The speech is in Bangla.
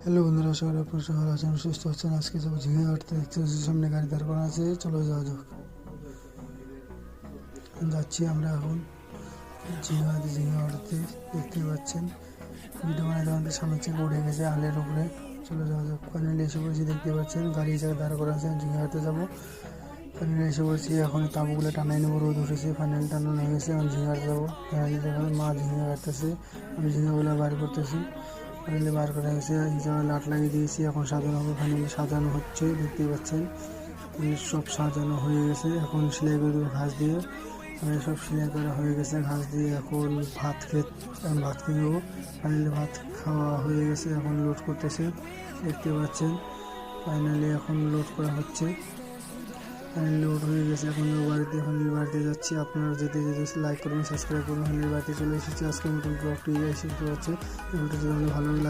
হ্যালো বন্ধুরা, সবাই আপনার সবাই ভালো আছেন, সুস্থ আছেন। আজকে যাবো ঝিঙে কাটতে। দেখতে পাচ্ছি সামনে গাড়ি দাঁড় করা আছে, চলো যাওয়া যাক। যাচ্ছি আমরা এখন ঝিঙে কাটতে। দেখতে পাচ্ছেন ভিডিও বানাতে বানাতে সামনে থেকে উঠে গেছে আলের উপরে। চলো যাওয়া যাক। ফাইনালি এসে পড়েছি, দেখতে পাচ্ছেন গাড়ি জায়গায় দাঁড় করা আছে, ঝিঙে কাটতে যাবো। ফাইনালি এসে পড়েছি, এখন তাঁবুগুলো টানাই নেবো, রোদ উঠেছে, ফাইনালি টানানো হয়ে গেছে, এখন ঝিঙে কাটতে যাবো। ফাইনালি মা ঝিঙে কাটতেছে, আমি ঝিঙেগুলো বার করতেছি। ফাইনালি বার করা হয়েছে, এই জায়গায় লাট লাগিয়ে দিয়েছি, এখন সাজানো হবে। ফাইনালি সাজানো হচ্ছে, দেখতে পাচ্ছেন সব সাজানো হয়ে গেছে। এখন সেলাই করে দেবো ঘাস দিয়ে। সব সেলাই করা হয়ে গেছে ঘাস দিয়ে। এখন ভাত খেয়ে দেবো। ফাইনালি ভাত খাওয়া হয়ে গেছে, এখন লোড করতেছে, দেখতে পাচ্ছেন। ফাইনালি এখন লোড করা হচ্ছে, ফাইনালি লোড হয়ে গেছে। এখন বাড়িতে যাচ্ছি। আপনারা যেতে লাইক করবেন, সাবস্ক্রাইব করবেন। বাড়িতে চলে এসেছি। আজকের মতন ব্লগটি এসে হচ্ছে। ভিডিওটি যদি ভালো লাগে